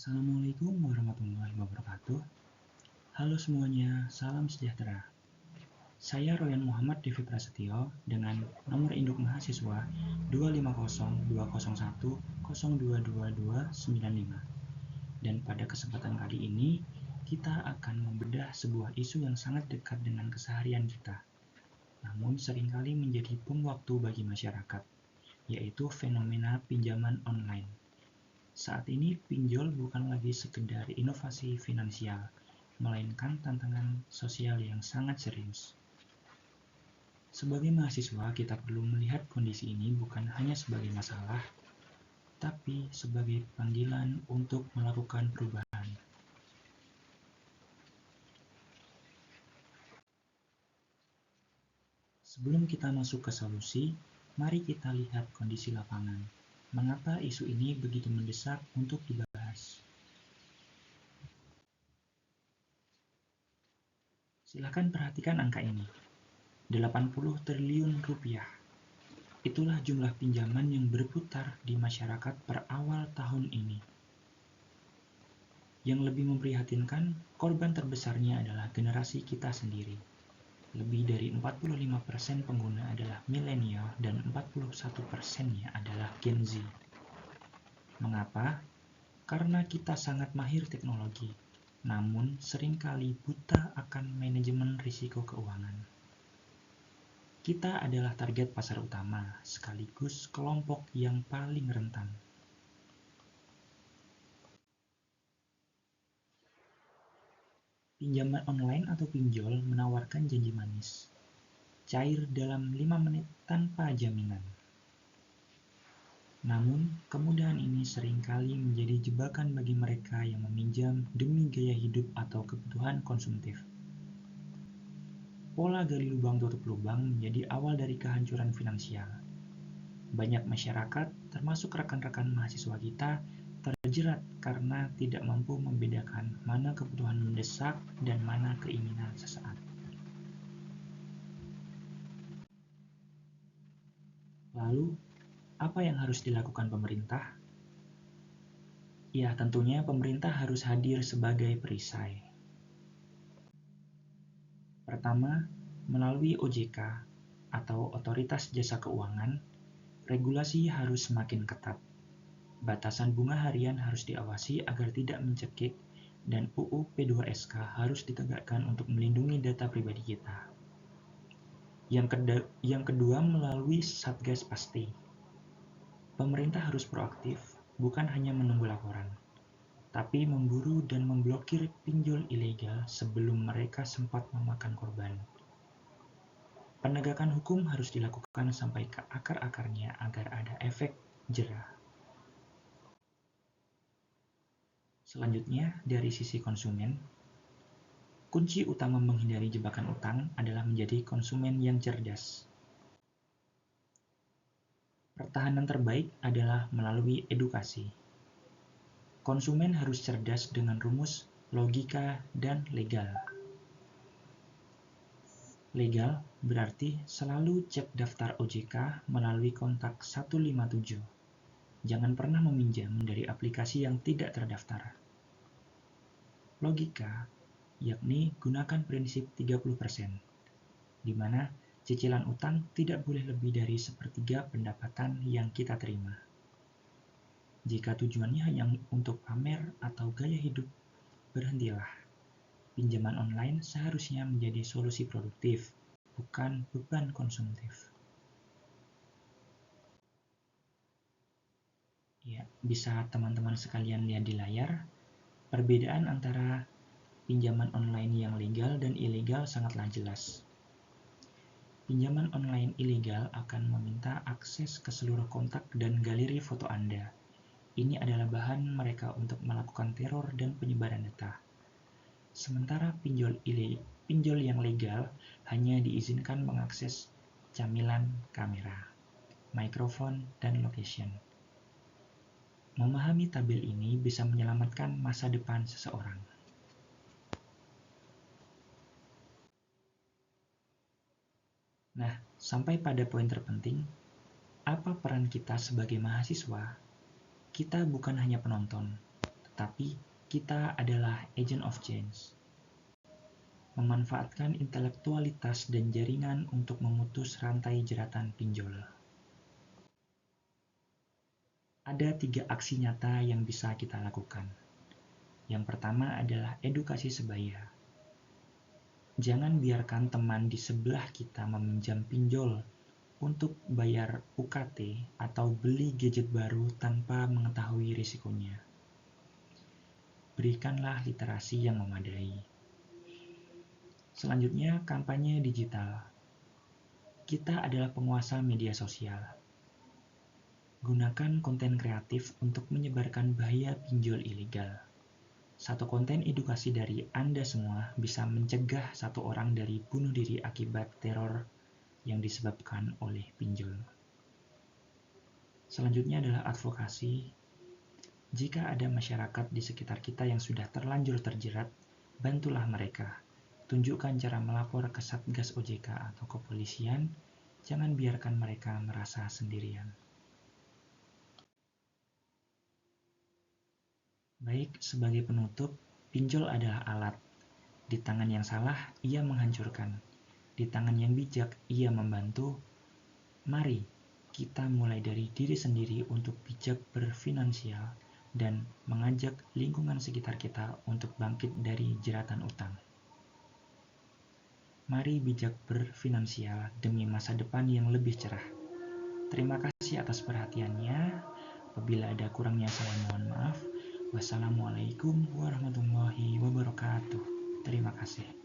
Assalamualaikum warahmatullahi wabarakatuh. Halo semuanya, salam sejahtera. Saya Royan Muhammad Devi Prasetyo dengan nomor induk mahasiswa 2502001022295. Dan pada kesempatan kali ini, kita akan membedah sebuah isu yang sangat dekat dengan keseharian kita, namun seringkali menjadi bom waktu bagi masyarakat, yaitu fenomena pinjaman online. Saat ini pinjol bukan lagi sekedar inovasi finansial, melainkan tantangan sosial yang sangat serius. Sebagai mahasiswa, kita perlu melihat kondisi ini bukan hanya sebagai masalah, tapi sebagai panggilan untuk melakukan perubahan. Sebelum kita masuk ke solusi, mari kita lihat kondisi lapangan. Mengapa isu ini begitu mendesak untuk dibahas? Silakan perhatikan angka ini. 80 triliun rupiah. Itulah jumlah pinjaman yang berputar di masyarakat per awal tahun ini. Yang lebih memprihatinkan, korban terbesarnya adalah generasi kita sendiri. Lebih dari 45% pengguna adalah milenial dan 41%-nya adalah Gen Z. Mengapa? Karena kita sangat mahir teknologi, namun seringkali buta akan manajemen risiko keuangan. Kita adalah target pasar utama, sekaligus kelompok yang paling rentan. Pinjaman online atau pinjol menawarkan janji manis, cair dalam 5 menit tanpa jaminan. Namun, kemudahan ini seringkali menjadi jebakan bagi mereka yang meminjam demi gaya hidup atau kebutuhan konsumtif. Pola gali lubang tutup lubang menjadi awal dari kehancuran finansial. Banyak masyarakat, termasuk rekan-rekan mahasiswa kita, terjerat karena tidak mampu membedakan mana kebutuhan mendesak dan mana keinginan sesaat. Lalu, apa yang harus dilakukan pemerintah? Ya, tentunya pemerintah harus hadir sebagai perisai. Pertama, melalui OJK atau Otoritas Jasa Keuangan, regulasi harus semakin ketat. Batasan bunga harian harus diawasi agar tidak mencekik, dan UU P2SK harus ditegakkan untuk melindungi data pribadi kita. Yang kedua, melalui Satgas Pasti. Pemerintah harus proaktif, bukan hanya menunggu laporan, tapi memburu dan memblokir pinjol ilegal sebelum mereka sempat memakan korban. Penegakan hukum harus dilakukan sampai ke akar-akarnya agar ada efek jerah. Selanjutnya, dari sisi konsumen, kunci utama menghindari jebakan utang adalah menjadi konsumen yang cerdas. Pertahanan terbaik adalah melalui edukasi. Konsumen harus cerdas dengan rumus, logika, dan legal. Legal berarti selalu cek daftar OJK melalui kontak 157. Jangan pernah meminjam dari aplikasi yang tidak terdaftar. Logika, yakni gunakan prinsip 30%, di mana cicilan utang tidak boleh lebih dari 1/3 pendapatan yang kita terima. Jika tujuannya hanya untuk pamer atau gaya hidup, berhentilah. Pinjaman online seharusnya menjadi solusi produktif, bukan beban konsumtif. Ya, bisa teman-teman sekalian lihat di layar, perbedaan antara pinjaman online yang legal dan ilegal sangatlah jelas. Pinjaman online ilegal akan meminta akses ke seluruh kontak dan galeri foto Anda. Ini adalah bahan mereka untuk melakukan teror dan penyebaran data. Sementara pinjol yang legal hanya diizinkan mengakses camilan kamera, mikrofon, dan location. Memahami tabel ini bisa menyelamatkan masa depan seseorang. Nah, sampai pada poin terpenting, apa peran kita sebagai mahasiswa? Kita bukan hanya penonton, tapi kita adalah agent of change. Memanfaatkan intelektualitas dan jaringan untuk memutus rantai jeratan pinjol. Ada 3 aksi nyata yang bisa kita lakukan. Yang pertama adalah edukasi sebaya. Jangan biarkan teman di sebelah kita meminjam pinjol untuk bayar UKT atau beli gadget baru tanpa mengetahui risikonya. Berikanlah literasi yang memadai. Selanjutnya, kampanye digital. Kita adalah penguasa media sosial. Gunakan konten kreatif untuk menyebarkan bahaya pinjol ilegal. Satu konten edukasi dari Anda semua bisa mencegah 1 orang dari bunuh diri akibat teror yang disebabkan oleh pinjol. Selanjutnya adalah advokasi. Jika ada masyarakat di sekitar kita yang sudah terlanjur terjerat, bantulah mereka. Tunjukkan cara melapor ke Satgas OJK atau kepolisian, jangan biarkan mereka merasa sendirian. Baik, sebagai penutup, pinjol adalah alat. Di tangan yang salah, ia menghancurkan. Di tangan yang bijak, ia membantu. Mari kita mulai dari diri sendiri untuk bijak berfinansial dan mengajak lingkungan sekitar kita untuk bangkit dari jeratan utang. Mari bijak berfinansial demi masa depan yang lebih cerah. Terima kasih atas perhatiannya. Apabila ada kurangnya saya mohon maaf. Wassalamualaikum warahmatullahi wabarakatuh. Terima kasih.